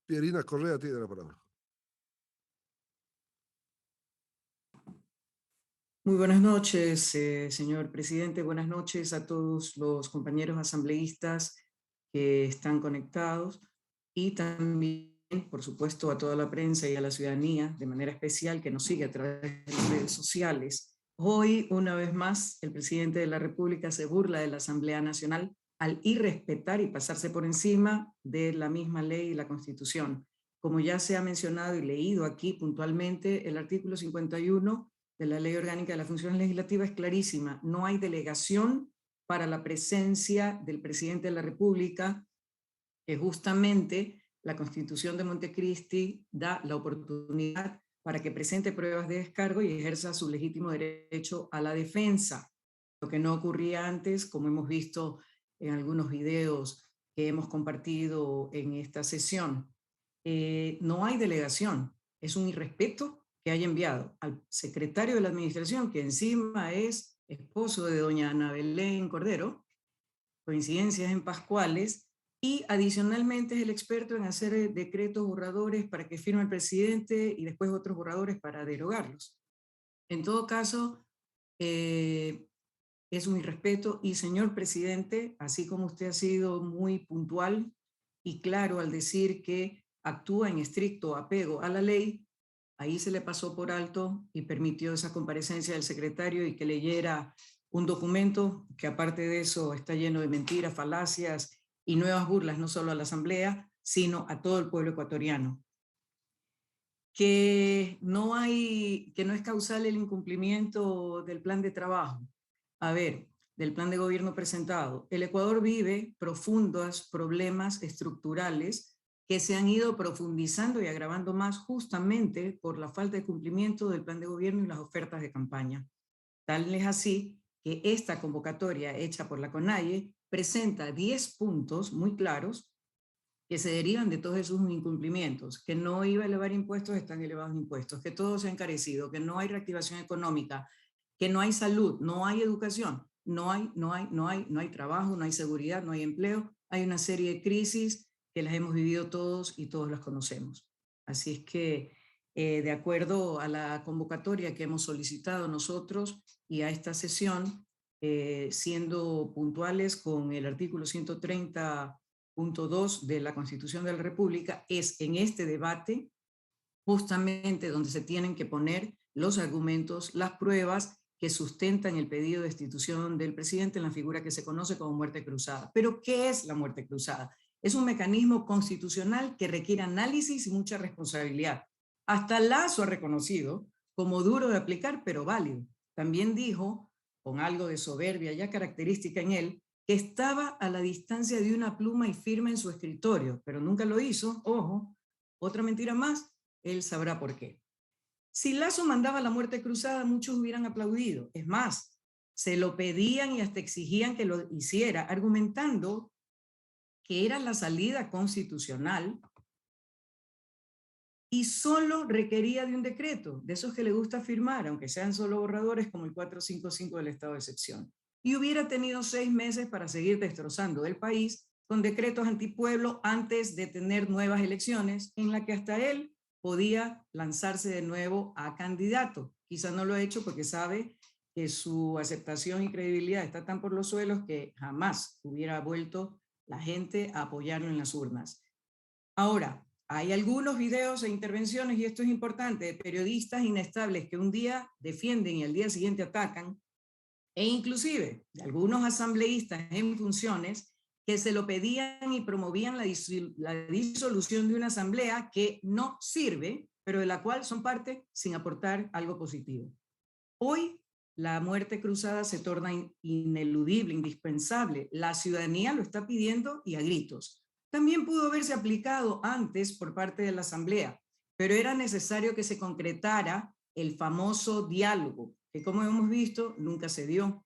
Pierina Correa tiene la palabra. Muy buenas noches, señor presidente. Buenas noches a todos los compañeros asambleístas que están conectados y también, por supuesto, a toda la prensa y a la ciudadanía, de manera especial, que nos sigue a través de las redes sociales. Hoy, una vez más, el presidente de la República se burla de la Asamblea Nacional al irrespetar y pasarse por encima de la misma ley y la Constitución. Como ya se ha mencionado y leído aquí puntualmente, el artículo 51 de la Ley Orgánica de la Función Legislativa es clarísima. No hay delegación para la presencia del presidente de la República, que justamente la Constitución de Montecristi da la oportunidad para que presente pruebas de descargo y ejerza su legítimo derecho a la defensa, lo que no ocurría antes, como hemos visto en algunos videos que hemos compartido en esta sesión. No hay delegación, es un irrespeto que haya enviado al secretario de la administración, que encima es esposo de doña Ana Belén Cordero, coincidencias en Pascuales, y adicionalmente es el experto en hacer decretos borradores para que firme el presidente y después otros borradores para derogarlos. En todo caso, es un irrespeto y, señor presidente, así como usted ha sido muy puntual y claro al decir que actúa en estricto apego a la ley, ahí se le pasó por alto y permitió esa comparecencia del secretario y que leyera un documento que, aparte de eso, está lleno de mentiras, falacias y nuevas burlas, no solo a la Asamblea, sino a todo el pueblo ecuatoriano. Que no es causal el incumplimiento del plan de trabajo. A ver, del plan de gobierno presentado. El Ecuador vive profundos problemas estructurales que se han ido profundizando y agravando más justamente por la falta de cumplimiento del plan de gobierno y las ofertas de campaña. Tal es así que esta convocatoria hecha por la CONAIE presenta 10 puntos muy claros que se derivan de todos esos incumplimientos, que no iba a elevar impuestos, están elevados impuestos, que todo se ha encarecido, que no hay reactivación económica, que no hay salud, no hay educación, no hay trabajo, no hay seguridad, no hay empleo, hay una serie de crisis que las hemos vivido todos y todos las conocemos. Así es que, de acuerdo a la convocatoria que hemos solicitado nosotros y a esta sesión, siendo puntuales con el artículo 130.2 de la Constitución de la República, es en este debate justamente donde se tienen que poner los argumentos, las pruebas que sustentan el pedido de destitución del presidente en la figura que se conoce como muerte cruzada. Pero, ¿qué es la muerte cruzada? Es un mecanismo constitucional que requiere análisis y mucha responsabilidad. Hasta Lazo ha reconocido como duro de aplicar, pero válido. También dijo, con algo de soberbia ya característica en él, que estaba a la distancia de una pluma y firma en su escritorio, pero nunca lo hizo. Ojo, otra mentira más, él sabrá por qué. Si Lazo mandaba la muerte cruzada, muchos hubieran aplaudido. Es más, se lo pedían y hasta exigían que lo hiciera, argumentando que era la salida constitucional y solo requería de un decreto, de esos que le gusta firmar, aunque sean solo borradores como el 455 del estado de excepción. Y hubiera tenido 6 meses para seguir destrozando el país con decretos antipueblo antes de tener nuevas elecciones en las que hasta él podía lanzarse de nuevo a candidato. Quizá no lo ha hecho porque sabe que su aceptación y credibilidad está tan por los suelos que jamás hubiera vuelto la gente a apoyarlo en las urnas. Ahora, hay algunos videos e intervenciones, y esto es importante, de periodistas inestables que un día defienden y al día siguiente atacan, e inclusive de algunos asambleístas en funciones que se lo pedían y promovían la disolución de una asamblea que no sirve, pero de la cual son parte sin aportar algo positivo. Hoy la muerte cruzada se torna ineludible, indispensable. La ciudadanía lo está pidiendo y a gritos. También pudo haberse aplicado antes por parte de la Asamblea, pero era necesario que se concretara el famoso diálogo, que, como hemos visto, nunca se dio.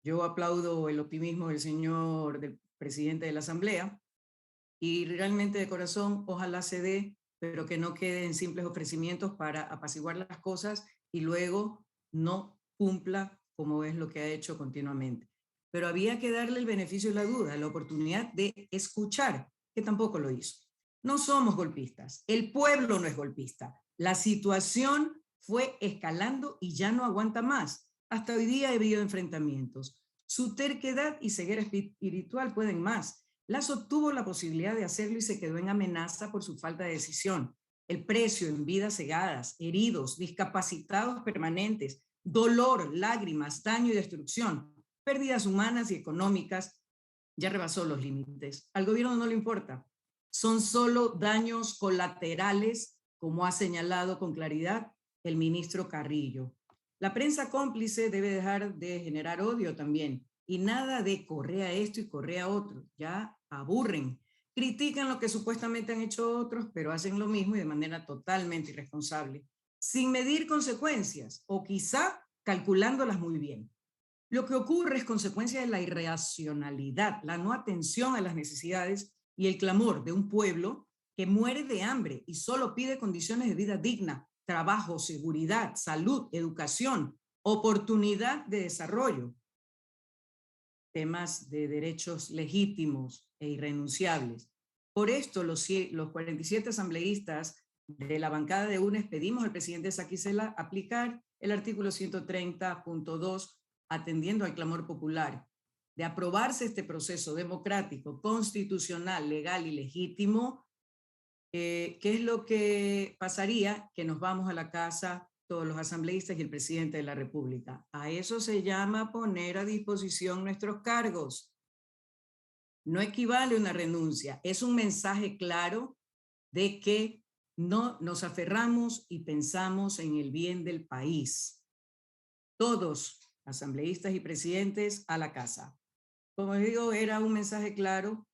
Yo aplaudo el optimismo del presidente de la Asamblea, y realmente de corazón ojalá se dé, pero que no quede en simples ofrecimientos para apaciguar las cosas y luego no cumpla como es lo que ha hecho continuamente. Pero había que darle el beneficio de la duda, la oportunidad de escuchar, que tampoco lo hizo. No somos golpistas, el pueblo no es golpista. La situación fue escalando y ya no aguanta más. Hasta hoy día ha habido enfrentamientos. Su terquedad y ceguera espiritual pueden más. Lasso tuvo la posibilidad de hacerlo y se quedó en amenaza por su falta de decisión. El precio en vidas cegadas, heridos, discapacitados permanentes, dolor, lágrimas, daño y destrucción, pérdidas humanas y económicas, ya rebasó los límites. Al gobierno no le importa. Son solo daños colaterales, como ha señalado con claridad el ministro Carrillo. La prensa cómplice debe dejar de generar odio también. Y nada de Correa esto y Correa otro. Ya aburren. Critican lo que supuestamente han hecho otros, pero hacen lo mismo y de manera totalmente irresponsable, sin medir consecuencias o quizá calculándolas muy bien. Lo que ocurre es consecuencia de la irracionalidad, la no atención a las necesidades y el clamor de un pueblo que muere de hambre y solo pide condiciones de vida digna, trabajo, seguridad, salud, educación, oportunidad de desarrollo, temas de derechos legítimos e irrenunciables. Por esto, los 47 asambleístas de la bancada de UNES pedimos al presidente Saquicela aplicar el artículo 130.2 atendiendo al clamor popular. De aprobarse este proceso democrático, constitucional, legal y legítimo, ¿qué es lo que pasaría? Que nos vamos a la casa todos los asambleístas y el presidente de la República. A eso se llama poner a disposición nuestros cargos. No equivale a una renuncia, es un mensaje claro de que no nos aferramos y pensamos en el bien del país. Todos, asambleístas y presidentes, a la casa. Como digo, era un mensaje claro,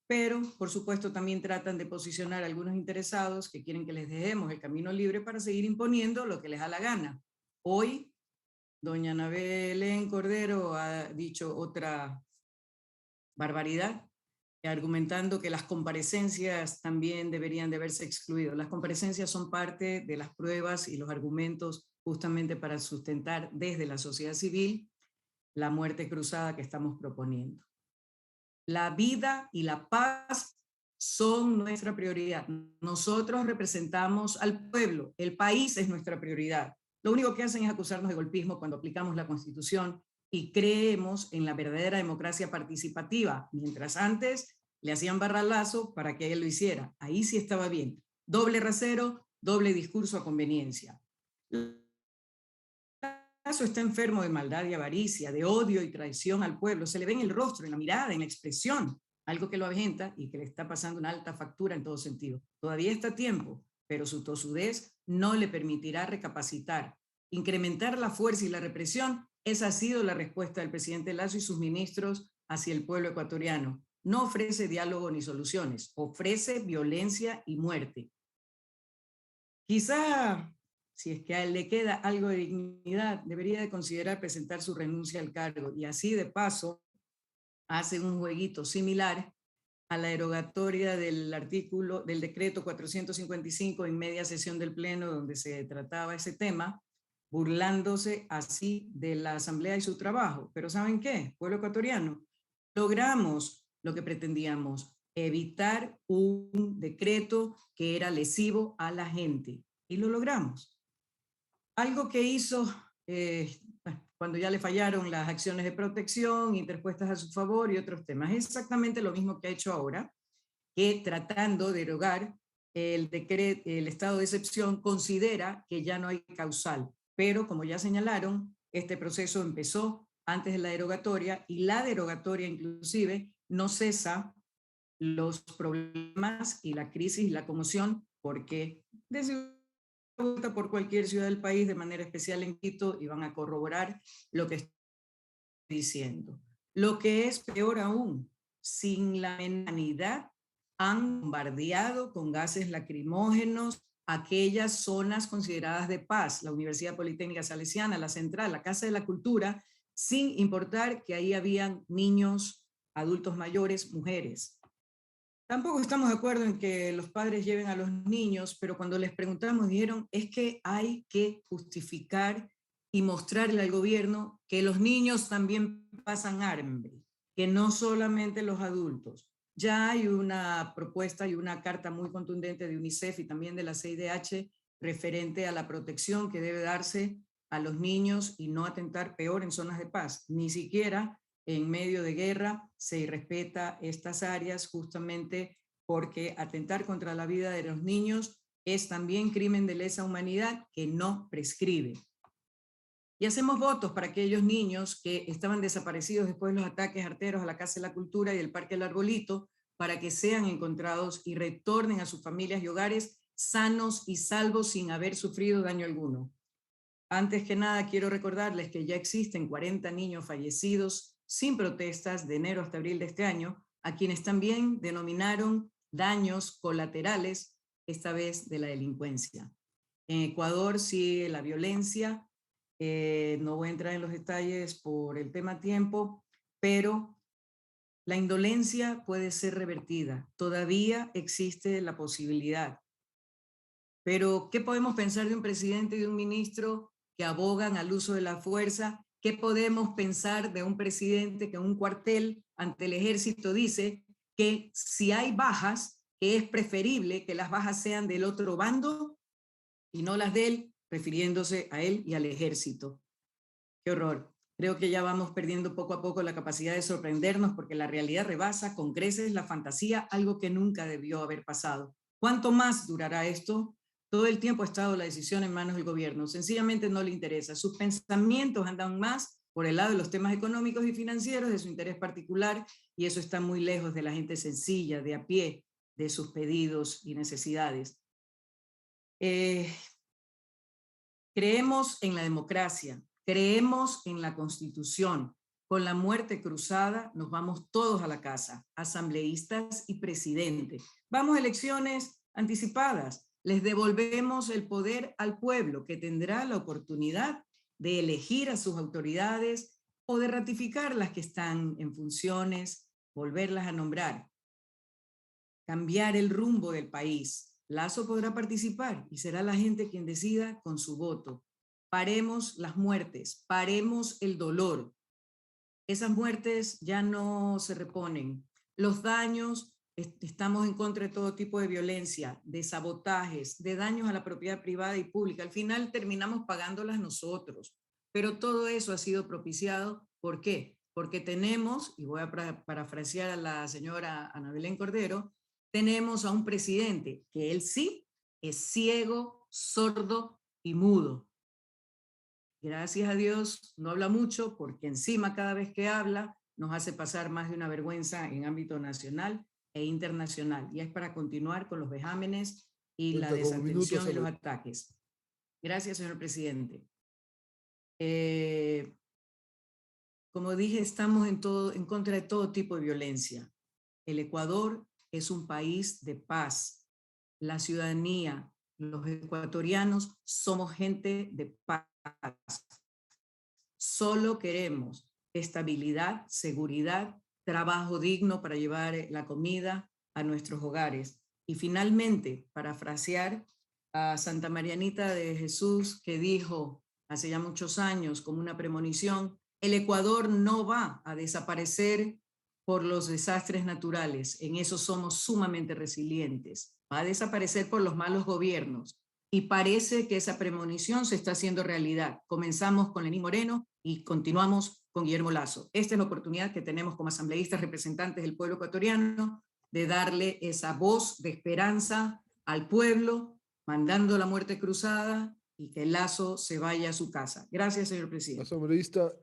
pero por supuesto también tratan de posicionar a algunos interesados que quieren que les dejemos el camino libre para seguir imponiendo lo que les da la gana. Hoy, doña Anabel Belén Cordero ha dicho otra barbaridad, argumentando que las comparecencias también deberían de haberse excluido. Las comparecencias son parte de las pruebas y los argumentos justamente para sustentar desde la sociedad civil la muerte cruzada que estamos proponiendo. La vida y la paz son nuestra prioridad. Nosotros representamos al pueblo, el país es nuestra prioridad. Lo único que hacen es acusarnos de golpismo cuando aplicamos la Constitución y creemos en la verdadera democracia participativa, mientras antes le hacían barralazo para que él lo hiciera. Ahí sí estaba bien. Doble rasero, doble discurso a conveniencia. Lasso está enfermo de maldad y avaricia, de odio y traición al pueblo. Se le ve en el rostro, en la mirada, en la expresión, algo que lo avejenta y que le está pasando una alta factura en todo sentido. Todavía está a tiempo, pero su tosudez no le permitirá recapacitar. Incrementar la fuerza y la represión, esa ha sido la respuesta del presidente Lasso y sus ministros hacia el pueblo ecuatoriano. No ofrece diálogo ni soluciones, ofrece violencia y muerte. Quizá, si es que a él le queda algo de dignidad, debería de considerar presentar su renuncia al cargo y así de paso hace un jueguito similar a la derogatoria del artículo del decreto 455 en media sesión del Pleno donde se trataba ese tema, burlándose así de la Asamblea y su trabajo. Pero ¿saben qué? Pueblo ecuatoriano, logramos lo que pretendíamos, evitar un decreto que era lesivo a la gente. Y lo logramos. Algo que hizo cuando ya le fallaron las acciones de protección interpuestas a su favor y otros temas. Es exactamente lo mismo que ha hecho ahora, que tratando de derogar el decreto, el estado de excepción, considera que ya no hay causal. Pero como ya señalaron, este proceso empezó antes de la derogatoria y la derogatoria inclusive no cesa los problemas y la crisis y la conmoción porque desde por cualquier ciudad del país, de manera especial en Quito, y van a corroborar lo que estoy diciendo. Lo que es peor aún, sin la humanidad, han bombardeado con gases lacrimógenos aquellas zonas consideradas de paz, la Universidad Politécnica Salesiana, la Central, la Casa de la Cultura, sin importar que ahí habían niños, adultos mayores, mujeres. Tampoco estamos de acuerdo en que los padres lleven a los niños, pero cuando les preguntamos dijeron es que hay que justificar y mostrarle al gobierno que los niños también pasan hambre, que no solamente los adultos. Ya hay una propuesta y una carta muy contundente de UNICEF y también de la CIDH referente a la protección que debe darse a los niños y no atentar peor en zonas de paz. Ni siquiera en medio de guerra se irrespeta estas áreas justamente porque atentar contra la vida de los niños es también crimen de lesa humanidad que no prescribe. Y hacemos votos para aquellos niños que estaban desaparecidos después de los ataques arteros a la Casa de la Cultura y el Parque El Arbolito, para que sean encontrados y retornen a sus familias y hogares sanos y salvos sin haber sufrido daño alguno. Antes que nada, quiero recordarles que ya existen 40 niños fallecidos sin protestas de enero hasta abril de este año, a quienes también denominaron daños colaterales, esta vez de la delincuencia. En Ecuador sigue la violencia, no voy a entrar en los detalles por el tema tiempo, pero la indolencia puede ser revertida. Todavía existe la posibilidad. Pero, ¿qué podemos pensar de un presidente y de un ministro que abogan al uso de la fuerza? ¿Qué podemos pensar de un presidente que en un cuartel ante el ejército dice que si hay bajas, que es preferible que las bajas sean del otro bando y no las de él, refiriéndose a él y al ejército? Qué horror. Creo que ya vamos perdiendo poco a poco la capacidad de sorprendernos porque la realidad rebasa con creces la fantasía, algo que nunca debió haber pasado. ¿Cuánto más durará esto? Todo el tiempo ha estado la decisión en manos del gobierno. Sencillamente no le interesa. Sus pensamientos andan más por el lado de los temas económicos y financieros, de su interés particular, y eso está muy lejos de la gente sencilla, de a pie, de sus pedidos y necesidades. Creemos en la democracia, creemos en la Constitución. Con la muerte cruzada nos vamos todos a la casa, asambleístas y presidente. Vamos a elecciones anticipadas. Les devolvemos el poder al pueblo, que tendrá la oportunidad de elegir a sus autoridades o de ratificar las que están en funciones, volverlas a nombrar, cambiar el rumbo del país. Lazo podrá participar y será la gente quien decida con su voto. Paremos las muertes, paremos el dolor. Esas muertes ya no se reponen. Los daños, estamos en contra de todo tipo de violencia, de sabotajes, de daños a la propiedad privada y pública. Al final terminamos pagándolas nosotros. Pero todo eso ha sido propiciado. ¿Por qué? Porque tenemos, y voy a parafrasear a la señora Ana Belén Cordero, tenemos a un presidente que él sí es ciego, sordo y mudo. Gracias a Dios no habla mucho porque encima cada vez que habla nos hace pasar más de una vergüenza en ámbito nacional e internacional. Y es para continuar con los vejámenes y la Cuenta con minutos, desatención y los ataques. Gracias, señor presidente. Como dije, estamos en contra de todo tipo de violencia. El Ecuador es un país de paz. La ciudadanía, los ecuatorianos, somos gente de paz. Solo queremos estabilidad, seguridad, trabajo digno para llevar la comida a nuestros hogares. Y finalmente, parafrasear a Santa Marianita de Jesús, que dijo hace ya muchos años como una premonición, el Ecuador no va a desaparecer por los desastres naturales, en eso somos sumamente resilientes, va a desaparecer por los malos gobiernos. Y parece que esa premonición se está haciendo realidad. Comenzamos con Lenín Moreno y continuamos con Guillermo Lasso. Esta es la oportunidad que tenemos como asambleístas representantes del pueblo ecuatoriano de darle esa voz de esperanza al pueblo, mandando la muerte cruzada y que Lasso se vaya a su casa. Gracias, señor presidente. asambleísta